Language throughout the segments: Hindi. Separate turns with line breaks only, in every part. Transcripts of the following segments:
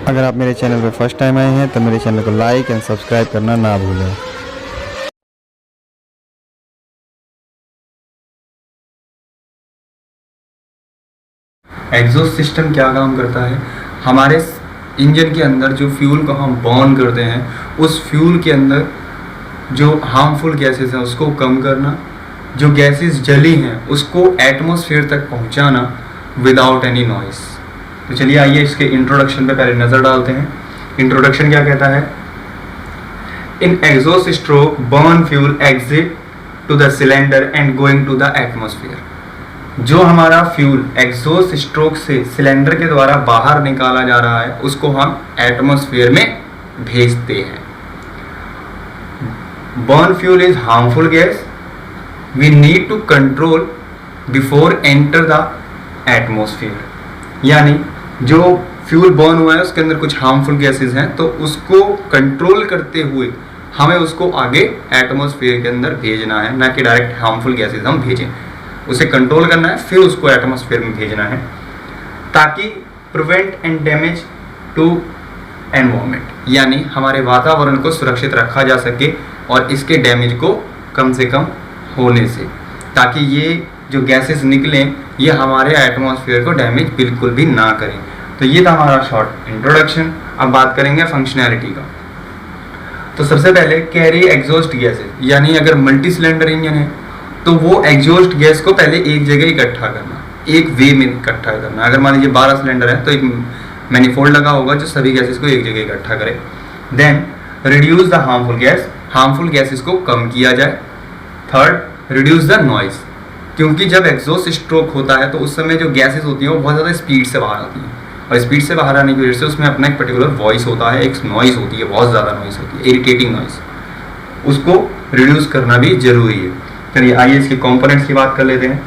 अगर आप मेरे चैनल पर फर्स्ट टाइम आए हैं तो मेरे चैनल को लाइक एंड सब्सक्राइब करना ना भूलें।
एग्जॉस्ट सिस्टम क्या काम करता है? हमारे इंजन के अंदर जो फ्यूल को हम बर्न करते हैं, उस फ्यूल के अंदर जो हार्मफुल गैसेस हैं उसको कम करना, जो गैसेस जली हैं उसको एटमॉस्फेयर तक पहुंचाना विदाउट एनी नॉइस। तो चलिए आइए इसके इंट्रोडक्शन पे पहले नज़र डालते हैं। इंट्रोडक्शन क्या कहता है? In exhaust stroke burn fuel exit to the cylinder and going to the atmosphere. जो हमारा फ्यूल एग्जॉस्ट स्ट्रोक से सिलेंडर के द्वारा बाहर निकाला जा रहा है उसको हम एटमॉस्फेयर में भेजते हैं। Burn fuel is harmful gas, we need to control before enter the atmosphere. यानी जो फ्यूल बर्न हुआ है उसके अंदर कुछ हार्मफुल गैसेस हैं, तो उसको कंट्रोल करते हुए हमें उसको आगे एटमॉस्फेयर के अंदर भेजना है, ना कि डायरेक्ट हार्मफुल गैसेस हम भेजें। उसे कंट्रोल करना है फिर उसको एटमॉस्फेयर में भेजना है, ताकि prevent and damage to environment, यानी हमारे वातावरण को सुरक्षित रखा जा सके और इसके डैमेज को कम से कम होने से, ताकि ये जो गैसेस निकलें ये हमारे एटमॉस्फेयर को डैमेज बिल्कुल भी ना करें। तो ये था हमारा शॉर्ट इंट्रोडक्शन। अब बात करेंगे फंक्शनैलिटी का। तो सबसे पहले कैरी एग्जॉस्ट गैसेस, यानी अगर मल्टी सिलेंडर इंजन है तो वो एग्जॉस्ट गैस को पहले एक जगह इकट्ठा करना, एक वे में इकट्ठा करना। अगर मान लीजिए 12 सिलेंडर है तो एक मैनिफोल्ड लगा होगा जो सभी गैसेस को एक जगह इकट्ठा करे। Then reduce the harmful gas, harmful gases को कम किया जाए। थर्ड, रिड्यूस द नॉइज, क्योंकि जब एग्जॉस्ट स्ट्रोक होता है तो उस समय जो गैसेस होती हैं वो बहुत ज़्यादा स्पीड से बाहर आती हैं, और स्पीड से बाहर आने की वजह से उसमें अपना एक पर्टिकुलर वॉइस होता है, एक नॉइज़ होती है, बहुत ज़्यादा नॉइज़ होती है, इरिटेटिंग नॉइज़। उसको रिड्यूस करना भी ज़रूरी है। चलिए आइए इसके कंपोनेंट्स की बात कर लेते हैं।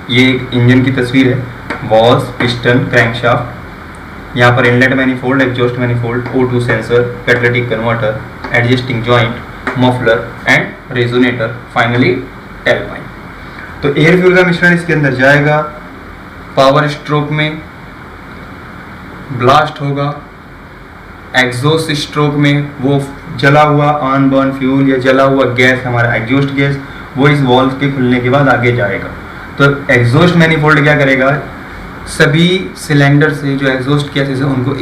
ये एक इंजन की तस्वीर है, वॉल्स, पिस्टन, क्रैंकशाफ्ट, यहाँ पर inlet manifold, exhaust manifold, O2 sensor, catalytic converter, adjusting joint, muffler and resonator, finally tailpipe. तो एयर फ्यूल का मिश्रण इसके अंदर जाएगा, पावर स्ट्रोक में ब्लास्ट होगा, एग्जॉस्ट स्ट्रोक में वो जला हुआ अनबर्न फ्यूल या जला हुआ गैस, हमारा एग्जॉस्ट गैस, वो इस वॉल्व के खुलने के बाद आगे जाएगा। तो एग्जॉस्ट मैनिफोल्ड क्या करेगा? सभी सिलेंडर से जो एग्जॉस्ट गैसेस है उनको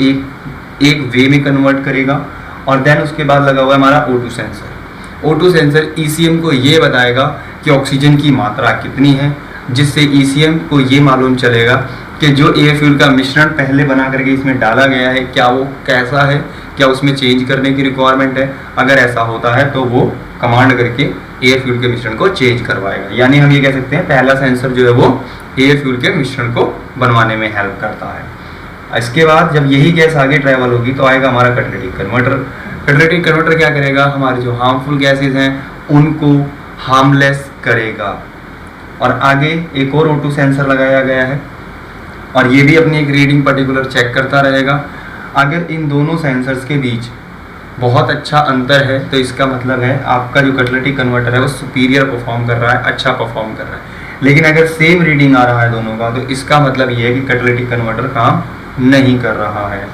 एक वे में कन्वर्ट करेगा, और देन उसके बाद लगा हुआ है हमारा O2 sensor. O2 sensor ECM को ये बताएगा कि ऑक्सीजन की मात्रा कितनी है, जिससे ECM को ये मालूम चलेगा कि जो एयर फ्यूल का मिश्रण पहले बना करके इसमें डाला गया है क्या वो कैसा है, क्या उसमें चेंज करने की रिक्वायरमेंट है। अगर ऐसा होता है तो वो कमांड करके एयर फ्यूल के मिश्रण को चेंज करवाएगा। यानी हम ये कह सकते हैं पहला सेंसर जो है वो एयर फ्यूल के मिश्रण को बनवाने में हेल्प करता है। इसके बाद जब यही गैस आगे ट्रैवल होगी तो आएगा हमारा कैटालिटिक कन्वर्टर। कैटालिटिक कन्वर्टर क्या करेगा? हमारे जो हार्मफुल गैसेज हैं उनको हार्मलेस करेगा। और आगे एक और O2 सेंसर लगाया गया है, और ये भी अपनी एक रीडिंग पर्टिकुलर चेक करता रहेगा। अगर इन दोनों सेंसर्स के बीच बहुत अच्छा अंतर है तो इसका मतलब है आपका जो कैटालिटिक कन्वर्टर है वो सुपीरियर परफॉर्म कर रहा है, अच्छा परफॉर्म कर रहा है। लेकिन अगर सेम रीडिंग आ रहा है दोनों का तो इसका मतलब ये है कि कैटालिटिक कन्वर्टर काम नहीं कर रहा है।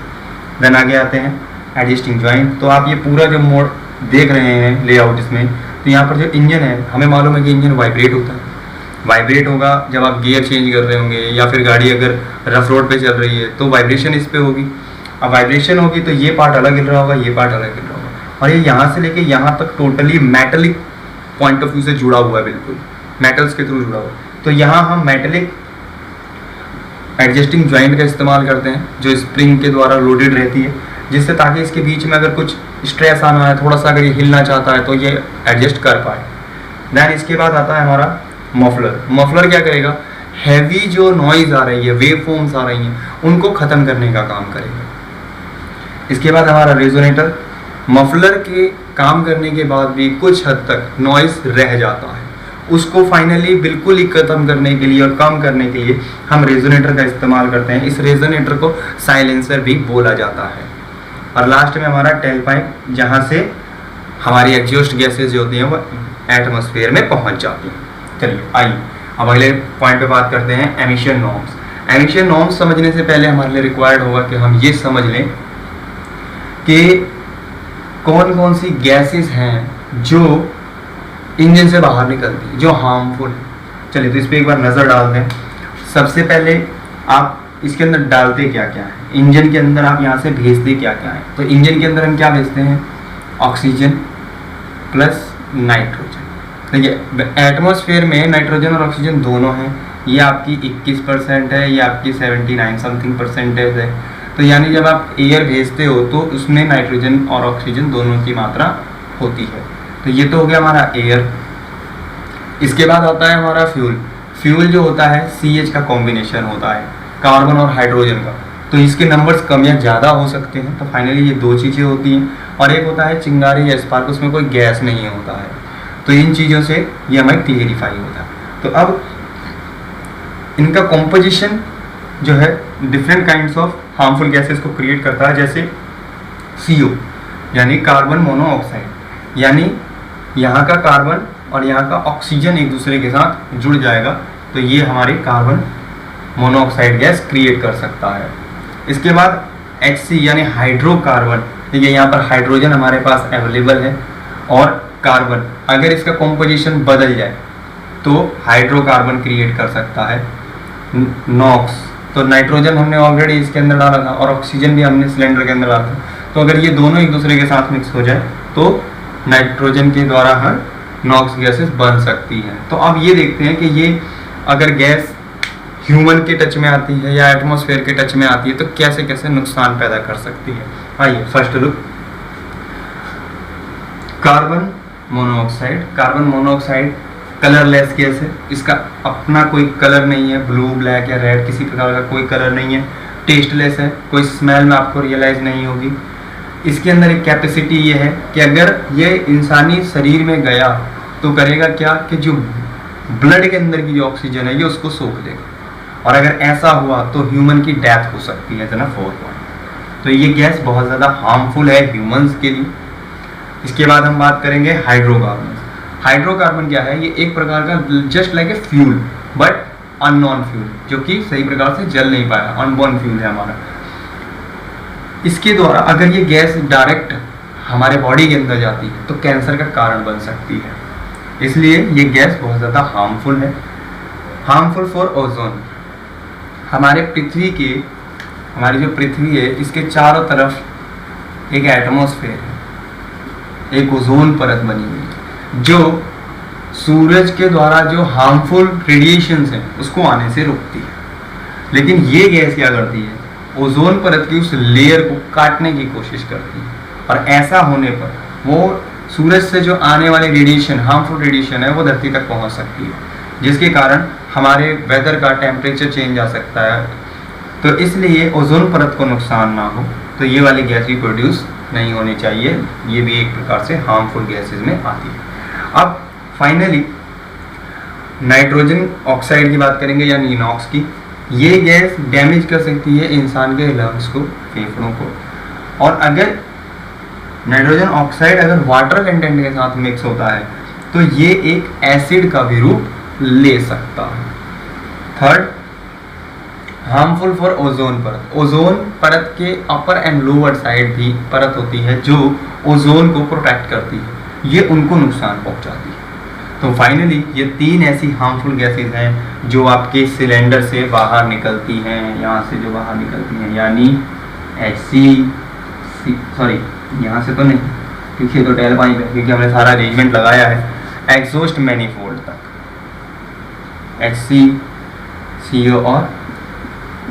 देन आगे आते हैं एडजस्टिंग जॉइंट। तो आप ये पूरा जो मोड देख रहे हैं लेआउट इसमें, तो यहाँ पर जो इंजन है हमें मालूम है कि इंजन वाइब्रेट होता है। वाइब्रेट होगा जब आप गियर चेंज कर रहे होंगे, या फिर गाड़ी अगर रफ रोड पे चल रही है तो वाइब्रेशन इस पे होगी। अब वाइब्रेशन होगी तो ये पार्ट अलग हिल रहा होगा, ये पार्ट अलग हिल रहा होगा, और ये यहाँ से लेके यहाँ तक totally metallic point of view से जुड़ा हुआ है, बिल्कुल मेटल्स के थ्रू जुड़ा हुआ है। तो यहाँ हम मेटलिक एडजस्टिंग जॉइंट का इस्तेमाल करते हैं जो स्प्रिंग के द्वारा लोडेड रहती है, जिससे ताकि इसके बीच में अगर कुछ स्ट्रेस आना है, थोड़ा सा अगर ये हिलना चाहता है तो ये एडजस्ट कर पाए। देन इसके बाद आता है हमारा मफलर। मफलर क्या करेगा? हैवी जो नॉइज आ रही है, वेव फॉर्म्स आ रही हैं, उनको ख़त्म करने का काम करेगा। इसके बाद हमारा रेजोनेटर। मफलर के काम करने के बाद भी कुछ हद तक नॉइज रह जाता है, उसको फाइनली बिल्कुल ही ख़त्म करने के लिए और कम करने के लिए हम रेजोनेटर का इस्तेमाल करते हैं। इस रेजोनेटर को साइलेंसर भी बोला जाता है। और लास्ट में हमारा टेल पाइप, जहाँ से हमारी एग्जॉस्ट गैसेज जो होती हैं वो एटमॉस्फेयर में पहुँच जाती हैं। चलिए आइए अब अगले पॉइंट पे बात करते हैं एमिशन नॉर्म्स। एमिशन नॉर्म्स समझने से पहले हमारे लिए रिक्वायर्ड होगा कि हम ये समझ लें कि कौन कौन सी गैसेस हैं जो इंजन से बाहर निकलती है जो हार्मफुल है। चलिए तो इस पर एक बार नज़र डाल दें। सबसे पहले आप इसके अंदर डालते क्या क्या है, इंजन के अंदर आप यहाँ से भेजते क्या क्या है। तो इंजन के अंदर हम क्या भेजते हैं, ऑक्सीजन प्लस नाइट्रोजन। देखिए एटमॉस्फेयर में नाइट्रोजन और ऑक्सीजन दोनों हैं, ये आपकी 21% है, ये आपकी 79 समथिंग परसेंटेज है। तो यानी जब आप एयर भेजते हो तो उसमें नाइट्रोजन और ऑक्सीजन दोनों की मात्रा होती है। तो ये तो हो गया हमारा एयर। इसके बाद आता है हमारा फ्यूल। फ्यूल जो होता है CH का कॉम्बिनेशन होता है, कार्बन और हाइड्रोजन का। तो इसके नंबर्स कम या ज़्यादा हो सकते हैं। तो फाइनली ये दो चीज़ें होती हैं। और एक होता है चिंगारी या स्पार्क, उसमें कोई गैस नहीं होता है। तो इन चीज़ों से ये हमें क्लियरिफाई होता है। तो अब इनका कॉम्पोजिशन जो है different kinds of harmful gases को क्रिएट करता है, जैसे CO यानी कार्बन मोनोऑक्साइड, यानी यहाँ का कार्बन और यहाँ का ऑक्सीजन एक दूसरे के साथ जुड़ जाएगा तो ये हमारे कार्बन मोनोऑक्साइड गैस क्रिएट कर सकता है। इसके बाद HC यानी हाइड्रोकार्बन। देखिए यहाँ पर हाइड्रोजन हमारे पास अवेलेबल है और कार्बन, अगर इसका कॉम्पोजिशन बदल जाए तो हाइड्रोकार्बन क्रिएट कर सकता है। नॉक्स, तो नाइट्रोजन हमने ऑलरेडी इसके अंदर डाला था और ऑक्सीजन भी हमने सिलेंडर के अंदर डाला था। तो अगर ये दोनों एक दूसरे के साथ मिक्स हो जाए तो नाइट्रोजन के द्वारा हम नॉक्स गैसेस बन सकती हैं। तो अब ये देखते हैं कि ये अगर गैस ह्यूमन के टच में आती है या एटमॉस्फेयर के टच में आती है तो कैसे कैसे नुकसान पैदा कर सकती है। आइए first look, carbon monoxide. Carbon monoxide colourless gas है, इसका अपना कोई कलर नहीं है, ब्लू ब्लैक या रेड किसी प्रकार का कोई कलर नहीं है। टेस्टलेस है, कोई स्मेल में आपको रियलाइज नहीं होगी। इसके अंदर एक कैपेसिटी ये है कि अगर ये इंसानी शरीर में गया तो करेगा क्या कि जो ब्लड के अंदर की जो ऑक्सीजन है ये उसको सोख लेगा और अगर ऐसा हुआ तो ह्यूमन की डेथ हो सकती है। जना 4 पॉइंट। तो ये गैस बहुत ज़्यादा हार्मफुल है ह्यूमंस के लिए। इसके बाद हम बात करेंगे हाइड्रोकार्बन। हाइड्रोकार्बन क्या है, ये एक प्रकार का just like a fuel but unknown fuel, जो कि सही प्रकार से जल नहीं पाया, अनबोर्न फ्यूल है हमारा। इसके द्वारा अगर ये गैस डायरेक्ट हमारे बॉडी के अंदर जाती है तो कैंसर का कारण बन सकती है। इसलिए ये गैस बहुत ज़्यादा हार्मफुल है। Harmful for ozone. हमारे पृथ्वी के, हमारी जो पृथ्वी है इसके चारों तरफ एक एटमॉस्फेयर है, एक ओजोन परत बनी हुई है जो सूरज के द्वारा जो हार्मफुल रेडिएशंस हैं उसको आने से रोकती है। लेकिन ये गैस क्या करती है, ओजोन परत की उस लेयर को काटने की कोशिश करती है और ऐसा होने पर वो सूरज से जो आने वाले रेडिएशन, हार्मफुल रेडिएशन है वो धरती तक पहुंच सकती है, जिसके कारण हमारे वेदर का टेम्परेचर चेंज आ सकता है। तो इसलिए ओजोन परत को नुकसान ना हो तो ये वाली गैस भी प्रोड्यूस नहीं होनी चाहिए। ये भी एक प्रकार से हार्मफुल गैसेज में आती है। अब फाइनली नाइट्रोजन ऑक्साइड की बात करेंगे यानी नॉक्स की। ये गैस डैमेज कर सकती है इंसान के लंग्स को, फेफड़ों को। और अगर नाइट्रोजन ऑक्साइड अगर वाटर कंटेंट के साथ मिक्स होता है तो ये एक एसिड का भी रूप ले सकता है। थर्ड, हार्मफुल फॉर ओजोन परत। ओजोन परत के अपर एंड लोअर साइड भी परत होती है जो ओजोन को प्रोटेक्ट करती है, ये उनको नुकसान पहुंचाती है। तो फाइनली ये 3 ऐसी हार्मफुल गैसेज हैं जो आपके सिलेंडर से बाहर निकलती हैं, यहाँ से जो बाहर निकलती हैं, यानी सॉरी यहाँ से तो नहीं क्योंकि तो टेल पाइप है, क्योंकि हमने सारा अरेंजमेंट लगाया है एग्जॉस्ट मैनिफोल्ड तक, HC, CO और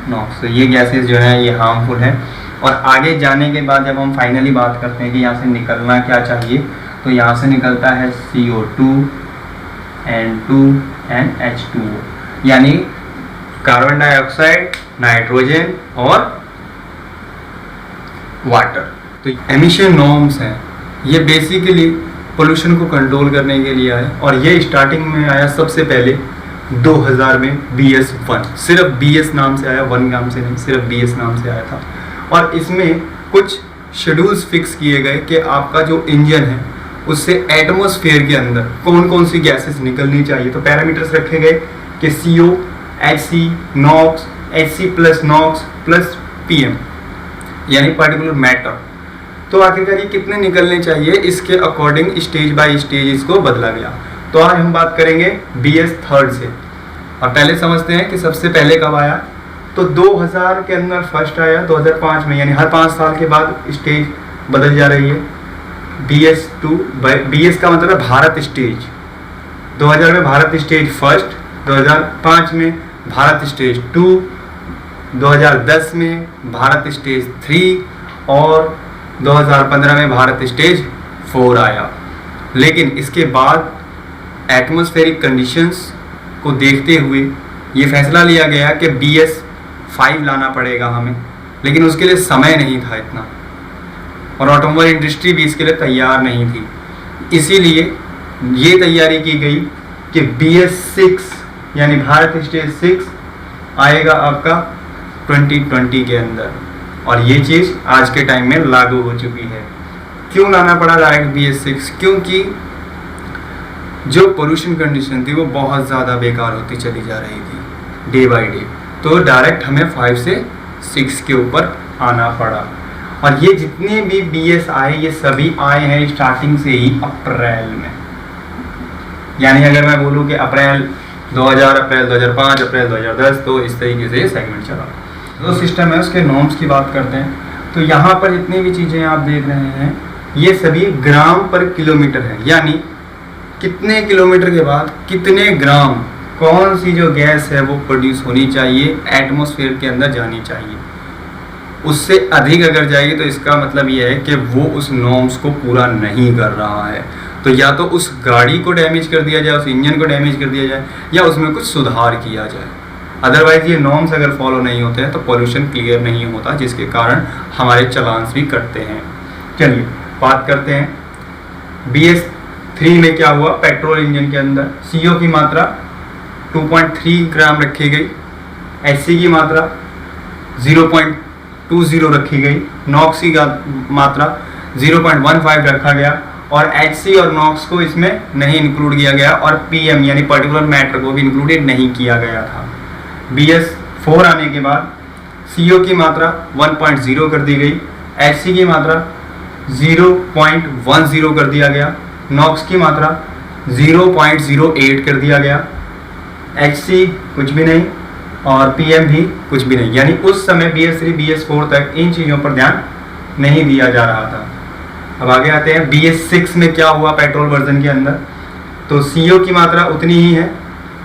नॉक्स। तो ये गैसेस जो हैं ये हार्मफुल हैं। और आगे जाने के बाद जब हम फाइनली बात करते हैं कि यहाँ से निकलना क्या चाहिए, तो यहाँ से निकलता है CO2, N2 एंड H2O, यानी कार्बन डाइऑक्साइड, नाइट्रोजन और वाटर। तो एमिशन नॉर्म्स हैं, ये बेसिकली पोल्यूशन को कंट्रोल करने के लिए आया और ये स्टार्टिंग में आया सबसे पहले 2000 में BS1, सिर्फ BS नाम से आया, 1 नाम से नहीं, सिर्फ BS नाम से आया था। और इसमें कुछ शेड्यूल्स फिक्स किए गए कि आपका जो इंजन है उससे एटमॉस्फेयर के अंदर कौन कौन सी गैसेस निकलनी चाहिए। तो पैरामीटर्स रखे गए कि CO, HC, NOx, HC plus NOx plus PM यानी पर्टिकुलर मैटर। तो आखिरकार ये कितने निकलने चाहिए, इसके अकॉर्डिंग स्टेज बाय स्टेज इसको बदला गया। तो आज हम बात करेंगे BS थर्ड से। और पहले समझते हैं कि सबसे पहले कब आया। तो 2000 के अंदर फर्स्ट आया, 2005 में, यानी हर 5 साल के बाद स्टेज बदल जा रही है। BS2, BS का मतलब है भारत स्टेज। 2000 में भारत स्टेज फर्स्ट, 2005 में भारत स्टेज 2, 2010 में भारत स्टेज 3 और 2015 में भारत स्टेज 4 आया। लेकिन इसके बाद एटमॉस्फेरिक कंडीशंस को देखते हुए ये फैसला लिया गया कि BS 5 लाना पड़ेगा हमें, लेकिन उसके लिए समय नहीं था इतना, और ऑटोमोबाइल इंडस्ट्री भी इसके लिए तैयार नहीं थी। इसीलिए ये तैयारी की गई कि BS 6 यानी भारत स्टेज 6 आएगा आपका 2020 के अंदर, और ये चीज़ आज के टाइम में लागू हो चुकी है। क्यों लाना पड़ा डायरेक्ट BS 6? क्योंकि जो पोल्यूशन कंडीशन थी वो बहुत ज़्यादा बेकार होती चली जा रही थी डे बाय डे, तो डायरेक्ट हमें 5 से 6 के ऊपर आना पड़ा। और ये जितने भी BS आए ये सभी आए हैं स्टार्टिंग से ही अप्रैल में। यानी अगर मैं बोलूँ कि अप्रैल 2000, अप्रैल 2005, अप्रैल 2010, तो इस तरीके से सेगमेंट चला। जो सिस्टम है उसके नॉर्म्स की बात करते हैं। तो यहाँ पर जितनी भी चीज़ें आप देख रहे हैं ये सभी ग्राम पर किलोमीटर है, यानी कितने किलोमीटर के बाद कितने ग्राम कौन सी जो गैस है वो प्रोड्यूस होनी चाहिए, एटमॉस्फेयर के अंदर जानी चाहिए। उससे अधिक अगर जाएगी तो इसका मतलब ये है कि वो उस नॉर्म्स को पूरा नहीं कर रहा है। तो या तो उस गाड़ी को डैमेज कर दिया जाए, उस इंजन को डैमेज कर दिया जाए, या उसमें कुछ सुधार किया जाए। अदरवाइज ये नॉर्म्स अगर फॉलो नहीं होते हैं तो पॉल्यूशन क्लियर नहीं होता, जिसके कारण हमारे चलान्स भी कटते हैं। चलिए बात करते हैं BS 3 में क्या हुआ। पेट्रोल इंजन के अंदर CO की मात्रा 2.3 ग्राम रखी गई, HC की मात्रा 0.20 रखी गई, NOx की मात्रा 0.15 रखा गया, और HC और NOx को इसमें नहीं इंक्लूड किया गया, और PM यानी पर्टिकुलर मैटर को भी इंक्लूडेड नहीं किया गया था। BS 4 आने के बाद CO की मात्रा 1.0 कर दी गई, HC की मात्रा 0.10 कर दिया गया, NOx की मात्रा 0.08 कर दिया गया, HC कुछ भी नहीं और PM भी कुछ भी नहीं। यानी उस समय BS 3, BS 4 तक इन चीज़ों पर ध्यान नहीं दिया जा रहा था। अब आगे आते हैं BS 6 में क्या हुआ पेट्रोल वर्जन के अंदर। तो CO की मात्रा उतनी ही है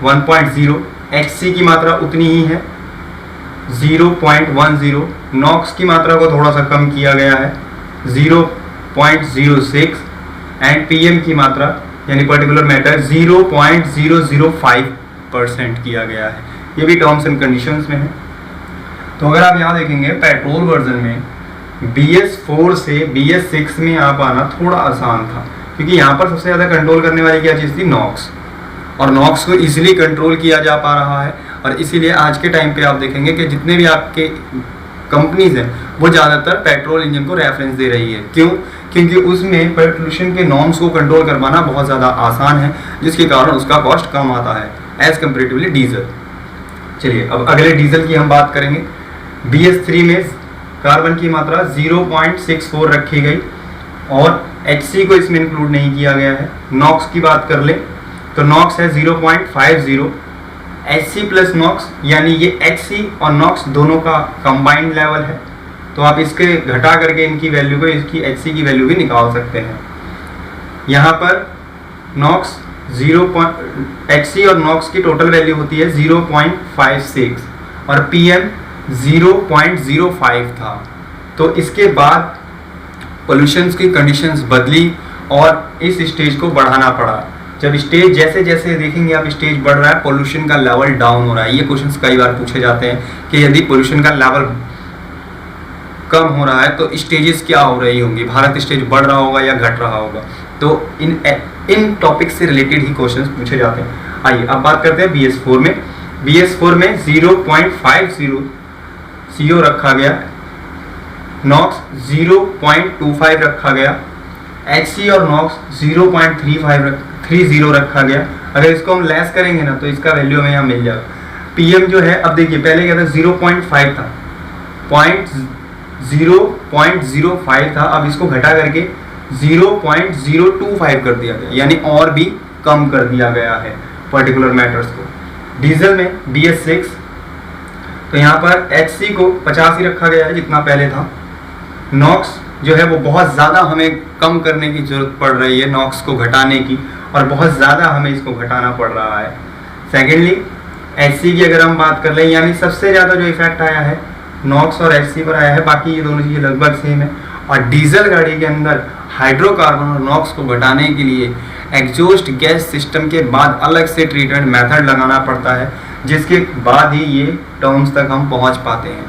1.0, HC की मात्रा उतनी ही है 0.10, NOx की मात्रा को थोड़ा सा कम किया गया है 0.06, एंड PM की मात्रा यानी पर्टिकुलर मैटर 0.005% किया गया है। ये भी टर्म्स एंड कंडीशंस में है। तो अगर आप यहाँ देखेंगे पेट्रोल वर्जन में BS 4 से BS 6 में आप आना थोड़ा आसान था, क्योंकि यहाँ पर सबसे ज़्यादा कंट्रोल करने वाली क्या चीज़ थी, NOx, और NOx को इजीली कंट्रोल किया जा पा रहा है। और इसीलिए आज के टाइम पे आप देखेंगे कि जितने भी आपके कंपनीज हैं वो ज़्यादातर पेट्रोल इंजन को रेफरेंस दे रही है। क्यों? क्योंकि उसमें पोल्यूशन के नॉर्म्स को कंट्रोल करवाना बहुत ज़्यादा आसान है, जिसके कारण उसका कॉस्ट कम आता है एज कम्पेरेटिवली डीजल। चलिए अब अगले डीजल की हम बात करेंगे। BS 3 में कार्बन की मात्रा 0.64 रखी गई, और HC को इसमें इंक्लूड नहीं किया गया है। NOx की बात कर लें तो NOx है 0.50, HC प्लस NOx यानी ये HC और NOx दोनों का कंबाइंड लेवल है। तो आप इसके घटा करके इनकी वैल्यू को, इसकी HC की वैल्यू भी निकाल सकते हैं। यहाँ पर NOx HC और NOx की टोटल वैल्यू होती है 0.56 और PM 0.05 था। तो इसके बाद पोल्यूशन की कंडीशंस बदली और इस स्टेज को बढ़ाना पड़ा। जब स्टेज जैसे जैसे देखेंगे आप स्टेज बढ़ रहा है, पोल्यूशन का लेवल डाउन हो रहा है। ये क्वेश्चंस कई बार पूछे जाते हैं कि यदि पोल्यूशन का लेवल कम हो रहा है तो स्टेजेस क्या हो रही होंगी, भारत स्टेज बढ़ रहा होगा या घट रहा होगा। तो इन टॉपिक से रिलेटेड ही क्वेश्चंस पूछे जाते हैं। आइए अब बात करते हैं BS 4 में। BS 4 में 0.50 CO रखा गया, NOx 0.25 रखा गया, HC और NOx 0.30 रखा गया। अगर इसको हम लेस करेंगे ना तो इसका वैल्यू हमें यहाँ मिल जाएगा। PM जो है, अब देखिए पहले क्या था 0.5 था, 0.05 था, अब इसको घटा करके 0.025 कर दिया गया, यानी और भी कम कर दिया गया है पर्टिकुलर मैटर्स को। डीजल में BS6, तो यहाँ पर HC को 50 ही रखा गया है जितना पहले था। नॉक्स जो है वो बहुत ज़्यादा हमें कम करने की ज़रूरत पड़ रही है, नॉक्स को घटाने की, और बहुत ज़्यादा हमें इसको घटाना पड़ रहा है। सेकेंडली HC की अगर हम बात कर लें, यानी सबसे ज़्यादा जो इफेक्ट आया है नॉक्स और HC पर आया है, बाकी ये दोनों चीज़ें लगभग सेम है। और डीजल गाड़ी के अंदर हाइड्रोकार्बन और नॉक्स को घटाने के लिए एग्जॉस्ट गैस सिस्टम के बाद अलग से ट्रीटमेंट मेथड लगाना पड़ता है, जिसके बाद ही ये टर्म्स तक हम पहुंच पाते हैं।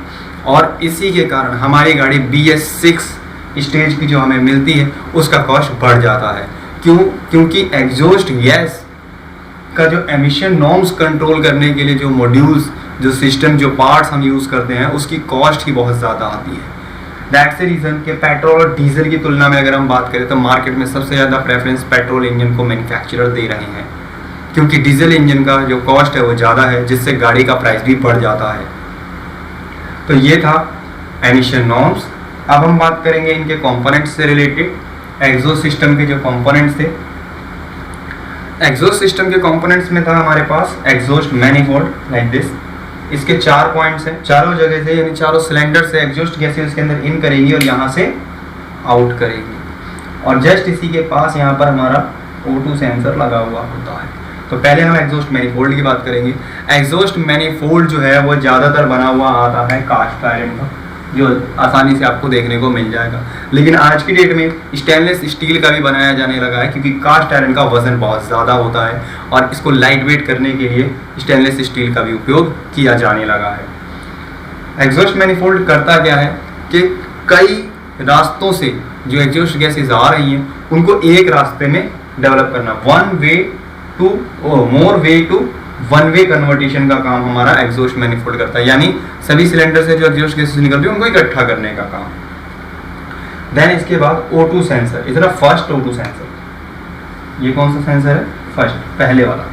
और इसी के कारण हमारी गाड़ी BS6 स्टेज की जो हमें मिलती है उसका कॉस्ट बढ़ जाता है। क्यों? क्योंकि एग्जॉस्ट गैस का जो एमिशन नॉर्म्स कंट्रोल करने के लिए जो मॉड्यूल्स, जो सिस्टम, जो पार्ट्स हम यूज़ करते हैं उसकी कॉस्ट ही बहुत ज़्यादा आती है। दैट्स द रीज़न कि पेट्रोल और डीजल की तुलना में अगर हम बात करें तो मार्केट में सबसे ज़्यादा प्रेफरेंस पेट्रोल इंजन को मैन्युफैक्चरर दे रहे हैं, क्योंकि डीजल इंजन का जो कॉस्ट है वो ज़्यादा है, जिससे गाड़ी का प्राइस भी बढ़ जाता है। तो ये था एमिशन नॉर्म्स। अब हम बात करेंगे इनके कंपोनेंट्स से रिलेटेड, एग्जॉस्ट सिस्टम के जो कंपोनेंट्स थे। एग्जॉस्ट सिस्टम के कंपोनेंट्स में था हमारे पास एग्जॉस्ट मैनिफोल्ड लाइक दिस। इसके 4 पॉइंट्स हैं, चारों जगह से, यानी चारों सिलेंडर से एग्जॉस्ट गैसें इसके अंदर इन करेंगी और यहाँ से आउट करेंगी। और जस्ट इसी के पास यहाँ पर हमारा O2 सेंसर लगा हुआ होता है। तो पहले हम एग्जॉस्ट मैनिफोल्ड की बात करेंगे। एग्जॉस्ट मैनिफोल्ड जो है वो ज़्यादातर बना हुआ आता है कास्ट आयरन का, जो आसानी से आपको देखने को मिल जाएगा। लेकिन आज की डेट में स्टेनलेस स्टील का भी बनाया जाने लगा है, क्योंकि कास्ट आयरन का वजन बहुत ज़्यादा होता है और इसको लाइट वेट करने के लिए स्टेनलेस स्टील का भी उपयोग किया जाने लगा है। एग्जॉस्ट मैनिफोल्ड करता क्या है कि कई रास्तों से जो एग्जॉस्ट गैसेज आ रही हैं उनको एक रास्ते में डेवलप करना, मोर वे टू वन वे कन्वर्टेशन का काम हमारा एग्जॉस्ट मैनिफोल्ड करता है, यानी सभी सिलेंडर से जो एग्जॉस्ट गैसेस निकलती है उनको इकट्ठा करने का काम। देन इसके बाद O2 सेंसर, इधर फर्स्ट O2 सेंसर, ये कौन सा सेंसर है? फर्स्ट, पहले वाला,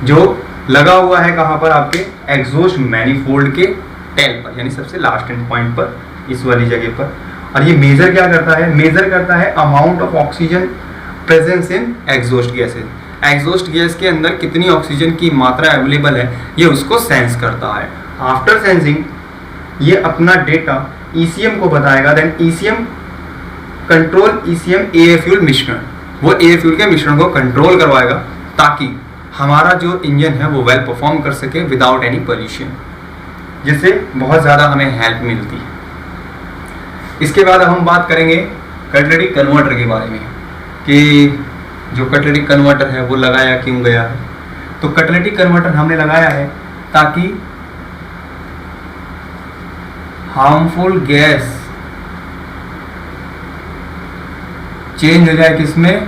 जो लगा हुआ है कहाँ पर? आपके एग्जॉस्ट मैनिफोल्ड के टेल पर, यानी सबसे लास्ट एंड पॉइंट पर, इस वाली जगह पर। और ये मेजर क्या करता है? मेजर करता है amount of oxygen presence in exhaust gases. Exhaust gas के अंदर कितनी ऑक्सीजन की मात्रा अवेलेबल है ये उसको सेंस करता है। आफ्टर सेंसिंग ये अपना डेटा ECM को बताएगा। Then ECM control ECM air fuel मिश्रण, वो एयर फ्यूल के मिश्रण को कंट्रोल करवाएगा ताकि हमारा जो इंजन है वो वेल परफॉर्म कर सके विदाउट एनी पोल्यूशन, जिससे बहुत ज़्यादा हमें हेल्प मिलती है। इसके बाद हम बात करेंगे कैटालिटिक कन्वर्टर के बारे में कि जो कैटालिटिक कन्वर्टर है वो लगाया क्यों गया है। तो कैटालिटिक कन्वर्टर हमने लगाया है ताकि हार्मफुल गैस चेंज हो जाए, किसमें?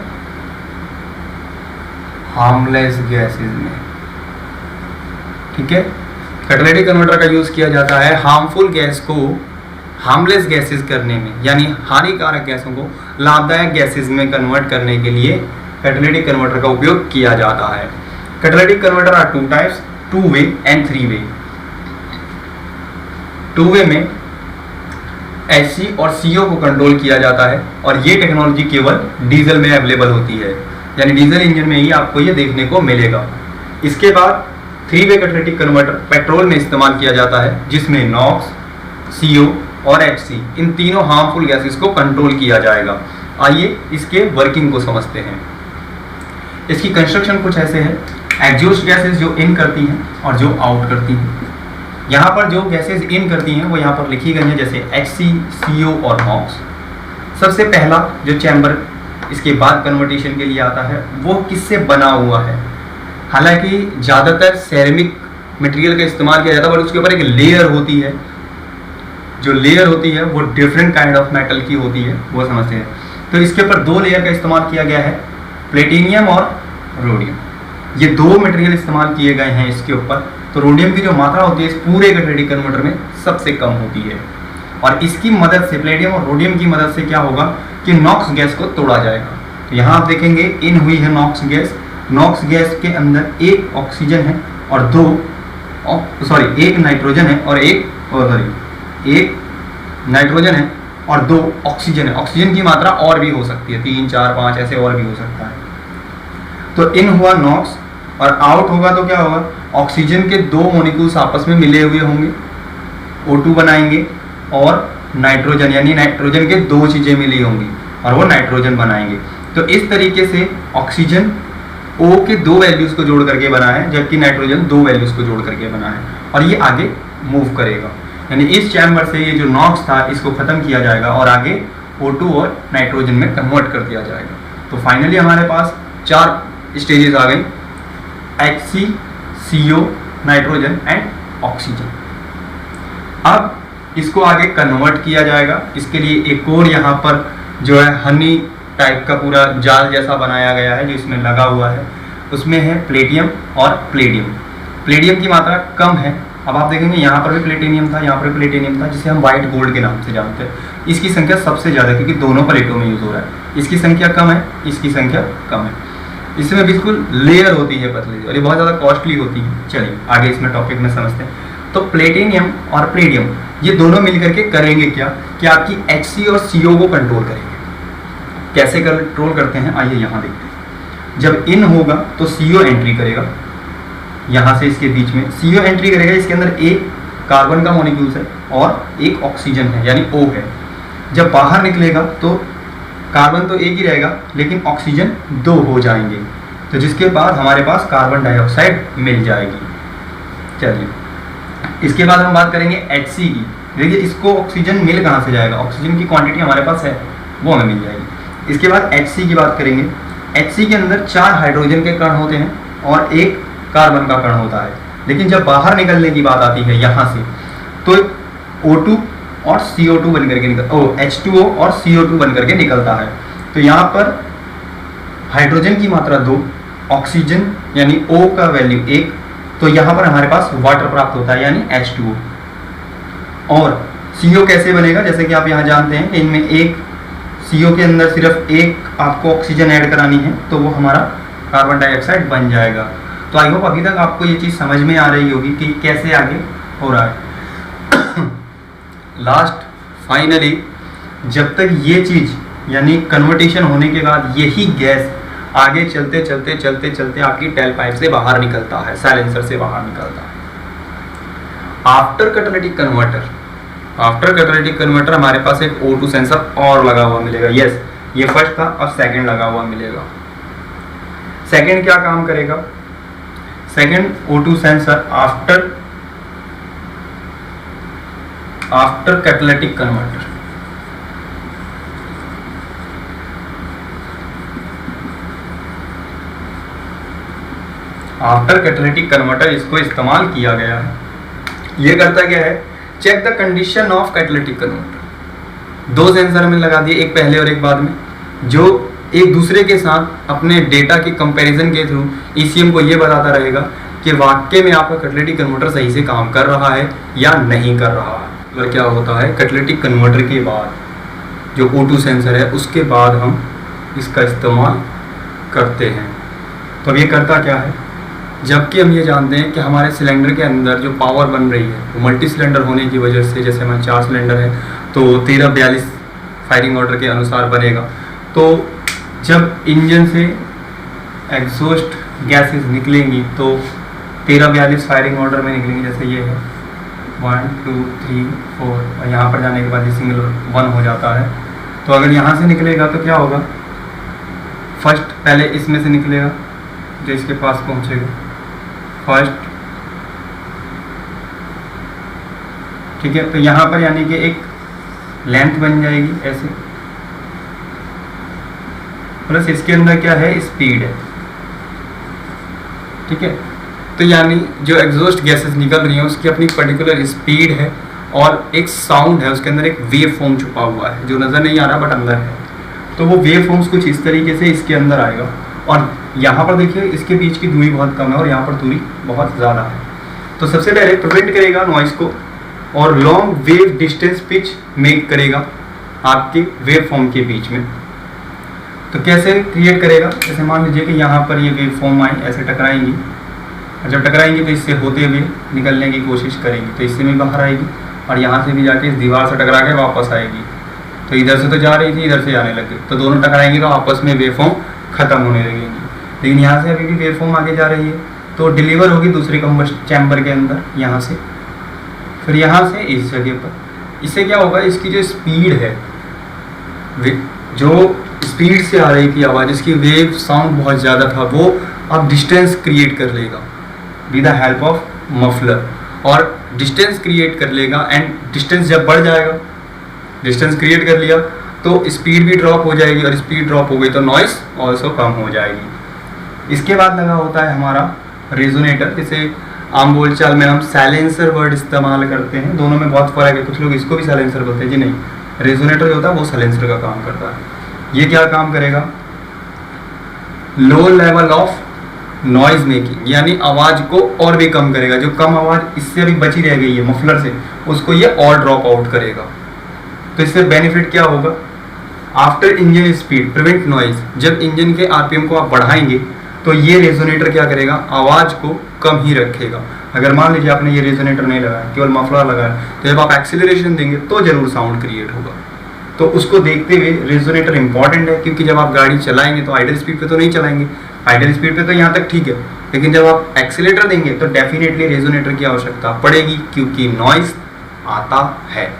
हार्मलेस गैसेस में। ठीक है, कैटालिटिक कन्वर्टर का यूज किया जाता है हार्मफुल गैस को हार्मलेस गैसेस करने में, यानी हानिकारक गैसों को लाभदायक गैसेस में कन्वर्ट करने के लिए कैटालिटिक कन्वर्टर का उपयोग किया जाता है। Catalytic converter are 2 types, 2 way and 3 way. 2 way में HC और CO को कंट्रोल किया जाता है और ये टेक्नोलॉजी केवल डीजल में अवेलेबल होती है, यानी डीजल इंजन में ही आपको ये देखने को मिलेगा। इसके बाद 3 वे कैटालिटिक कन्वर्टर पेट्रोल में इस्तेमाल किया जाता है, जिसमें नॉक्स, CO और HC इन तीनों हार्मफुल गैसेस को कंट्रोल किया जाएगा। आइए इसके वर्किंग को समझते हैं। इसकी कंस्ट्रक्शन कुछ ऐसे है। एग्जॉस्ट गैसेस जो इन करती हैं और जो आउट करती हैं। यहाँ पर जो गैसेस इन करती हैं वो यहाँ पर लिखी गई हैं, जैसे HC, CO और नॉक्स। सबसे पहला जो चैम्बर इसके बाद कन्वर्टेशन के लिए आता है वो किससे बना हुआ है? हालांकि ज़्यादातर सेरेमिक मटेरियल का इस्तेमाल किया जाता है, बट उसके ऊपर एक लेयर होती है। जो लेयर होती है वो डिफरेंट काइंड ऑफ मेटल की होती है, वो समझते हैं। तो इसके ऊपर 2 लेयर का इस्तेमाल किया गया है, प्लेटिनियम और रोडियम। ये 2 मटेरियल इस्तेमाल किए गए हैं इसके ऊपर। तो रोडियम की जो मात्रा होती है इस पूरे कैटालिटिक कन्वर्टर में सबसे कम होती है, और इसकी मदद से, प्लेटिनियम और रोडियम की मदद से क्या होगा कि नॉक्स गैस को तोड़ा जाएगा। तो यहाँ आप देखेंगे इन हुई है नॉक्स गैस। नॉक्स गैस के अंदर एक ऑक्सीजन है और एक नाइट्रोजन है और एक नाइट्रोजन है और 2 ऑक्सीजन है। ऑक्सीजन की मात्रा और भी हो सकती है, 3, 4, 5 ऐसे और भी हो सकता है। तो इन हुआ नॉक्स, और आउट होगा तो क्या होगा, ऑक्सीजन के 2 मॉलिक्यूल्स आपस में मिले हुए होंगे, O2 बनाएंगे, और नाइट्रोजन यानी नाइट्रोजन के 2 चीज़ें मिली होंगी और वो नाइट्रोजन बनाएंगे। तो इस तरीके से ऑक्सीजन O के 2 वैल्यूज़ को जोड़ करके बना है, जबकि नाइट्रोजन 2 वैल्यूज़ को जोड़ करके बना है, और ये आगे मूव करेगा। यानी इस चैम्बर से ये जो नॉक्स था इसको ख़त्म किया जाएगा और आगे O2 और नाइट्रोजन में कन्वर्ट कर दिया जाएगा। तो फाइनली हमारे पास 4 स्टेजेस आ गई, HC, CO, nitrogen and oxygen. अब इसको आगे कन्वर्ट किया जाएगा। इसके लिए एक और यहाँ पर जो है हनी टाइप का पूरा जाल जैसा बनाया गया है जो इसमें लगा हुआ है, उसमें है प्लेटियम और प्लेडियम। प्लेडियम की मात्रा कम है। अब आप देखेंगे यहाँ पर भी प्लेटिनियम था, यहाँ पर भी प्लेटिनियम था, जिसे हम वाइट गोल्ड के नाम से जानते हैं। इसकी संख्या सबसे ज़्यादा है क्योंकि दोनों प्लेटों में यूज़ हो रहा है। इसकी संख्या कम है, इसकी संख्या कम है। इसमें बिल्कुल लेयर होती है पतली और ये बहुत ज़्यादा कॉस्टली होती है। चलिए आगे इसमें टॉपिक में समझते हैं। तो प्लेटिनियम और प्लेडियम ये दोनों मिलकर के करेंगे क्या कि आपकी HC और CO को कंट्रोल करेंगे। कैसे कंट्रोल करते हैं आइए यहाँ देखते हैं। जब इन होगा तो CO एंट्री करेगा, यहाँ से इसके बीच में CO एंट्री करेगा। इसके अंदर एक कार्बन का मॉलिक्यूल्स है और एक ऑक्सीजन है यानी O है। जब बाहर निकलेगा तो कार्बन तो एक ही रहेगा लेकिन ऑक्सीजन 2 हो जाएंगे, तो जिसके बाद हमारे पास कार्बन डाइऑक्साइड मिल जाएगी। चलिए इसके बाद हम बात करेंगे HC की। देखिए इसको ऑक्सीजन मिल कहाँ से जाएगा, ऑक्सीजन की क्वांटिटी हमारे पास है वो हमें मिल जाएगी। इसके बाद HC की बात करेंगे। HC के अंदर 4 हाइड्रोजन के कण होते हैं और 1 कार्बन का कण होता है, लेकिन जब बाहर निकलने की बात आती है यहाँ से तो O2 और CO2 बन करके H2O और CO2 बन करके निकलता है। तो यहाँ पर हाइड्रोजन की मात्रा 2, ऑक्सीजन यानी O का वैल्यू 1, तो यहाँ पर हमारे पास वाटर प्राप्त होता है यानी H2O। और CO कैसे बनेगा, जैसे कि आप यहाँ जानते हैं कि इनमें एक CO के अंदर सिर्फ एक आपको ऑक्सीजन ऐड करानी है तो वो हमारा कार्बन डाइऑक्साइड बन जाएगा। तो आई होप अभी तक आपको ये चीज़ समझ में आ रही होगी कि कैसे आगे हो रहा है। लास्ट फाइनली जब तक ये चीज़ यानी कन्वर्टेशन होने के बाद यही गैस आगे चलते चलते चलते चलते आपकी टेल पाइप से बाहर निकलता है, साइलेंसर से बाहर निकलता है। आफ्टर कैटालिटिक कन्वर्टर हमारे पास एक O2 सेंसर और लगा हुआ मिलेगा। यस, ये फर्स्ट था और सेकंड लगा हुआ मिलेगा। सेकंड क्या काम करेगा, second O2 sensor after catalytic converter after catalytic converter इसको इस्तेमाल किया गया है। ये करता क्या है, check the condition of catalytic converter. 2 sensor में लगा दिए, एक पहले और एक बाद में, जो एक दूसरे के साथ अपने डेटा के कंपैरिजन के थ्रू ECM को ये बताता रहेगा कि वाकई में आपका कैटालिटिक कन्वर्टर सही से काम कर रहा है या नहीं कर रहा है। तो क्या होता है, कैटालिटिक कन्वर्टर के बाद जो O2 सेंसर है उसके बाद हम इसका इस्तेमाल करते हैं। तो अब ये करता क्या है, जबकि हम ये जानते हैं कि हमारे सिलेंडर के अंदर जो पावर बन रही है वो मल्टी सिलेंडर होने की वजह से, जैसे हमारे 4 सिलेंडर है तो 1342 फायरिंग ऑर्डर के अनुसार बनेगा। तो जब इंजन से एग्जॉस्ट गैसेस निकलेंगी तो 1342 फायरिंग ऑर्डर में निकलेंगी। जैसे ये है 1 2 3 4 और यहाँ पर जाने के बाद ये सिंगल 1 हो जाता है। तो अगर यहाँ से निकलेगा तो क्या होगा, फर्स्ट पहले इसमें से निकलेगा जो इसके पास पहुँचेगा फर्स्ट, ठीक है। तो यहाँ पर यानी कि एक लेंथ बन जाएगी ऐसे, प्लस इसके अंदर क्या है, स्पीड है, ठीक है। तो यानी जो एग्जॉस्ट गैसेस निकल रही हैं उसकी अपनी पर्टिकुलर स्पीड है और एक साउंड है, उसके अंदर एक वेव फॉर्म छुपा हुआ है जो नज़र नहीं आ रहा बट अंदर है। तो वो वेव फॉर्म्स कुछ इस तरीके से इसके अंदर आएगा। और यहाँ पर देखिए इसके बीच की दूरी बहुत कम है और यहाँ पर दूरी बहुत ज़्यादा है। तो सबसे पहले प्रिवेंट करेगा नॉइस को और long wave distance pitch make करेगा आपके वेव फॉर्म के बीच में। तो कैसे क्रिएट करेगा, जैसे मान लीजिए कि यहाँ पर ये वेव फॉर्म आई ऐसे टकराएंगी और जब टकराएंगी तो इससे होते हुए निकलने की कोशिश करेंगी, तो इससे भी बाहर आएगी और यहाँ से भी जाके इस दीवार से टकरा के वापस आएगी। तो इधर से तो जा रही थी, इधर से आने लग गई, तो दोनों टकराएंगे तो आपस में वेवफॉर्म खत्म होने लगेंगी। लेकिन यहाँ से अभी भी वेवफॉर्म आगे जा रही है, तो डिलीवर होगी दूसरे कंबस्ट चैम्बर के अंदर यहाँ से, फिर यहाँ से इस जगह पर। इससे क्या होगा, इसकी जो स्पीड है, जो स्पीड से आ रही थी आवाज़, इसकी वेव साउंड बहुत ज़्यादा था, वो अब डिस्टेंस क्रिएट कर लेगा with the help of muffler, और डिस्टेंस क्रिएट कर लेगा। एंड डिस्टेंस जब बढ़ जाएगा, डिस्टेंस क्रिएट कर लिया तो स्पीड भी ड्रॉप हो जाएगी, और स्पीड ड्रॉप हो गई तो नॉइस ऑल्सो कम हो जाएगी। इसके बाद लगा होता है हमारा रेजोनेटर, जिसे आम बोलचाल में हम साइलेंसर वर्ड इस्तेमाल करते हैं। दोनों में बहुत फ़र्क है, कुछ लोग इसको भी साइलेंसर बोलते हैं, जी नहीं, रेजोनेटर जो होता है वो साइलेंसर का काम करता है। ये क्या काम करेगा, low level of noise making, यानी आवाज़ को और भी कम करेगा। जो कम आवाज़ इससे अभी बची रह गई है मफलर से, उसको ये और ड्रॉप आउट करेगा। तो इससे बेनिफिट क्या होगा, after engine speed prevent noise, जब इंजन के आरपीएम को आप बढ़ाएंगे तो ये रेजोनेटर क्या करेगा, आवाज़ को कम ही रखेगा। अगर मान लीजिए आपने ये रेजोनेटर नहीं लगाया, केवल मफलर लगाया, तो जब आप एक्सीलरेशन देंगे तो जरूर साउंड क्रिएट होगा। तो उसको देखते हुए रेजोनेटर इंपॉर्टेंट है, क्योंकि जब आप गाड़ी चलाएंगे तो आइडल स्पीड पे तो नहीं चलाएंगे, आइडल स्पीड पे तो यहाँ तक ठीक है, लेकिन जब आप एक्सीलरेटर देंगे तो डेफिनेटली रेजोनेटर की आवश्यकता पड़ेगी, क्योंकि नॉइस आता है।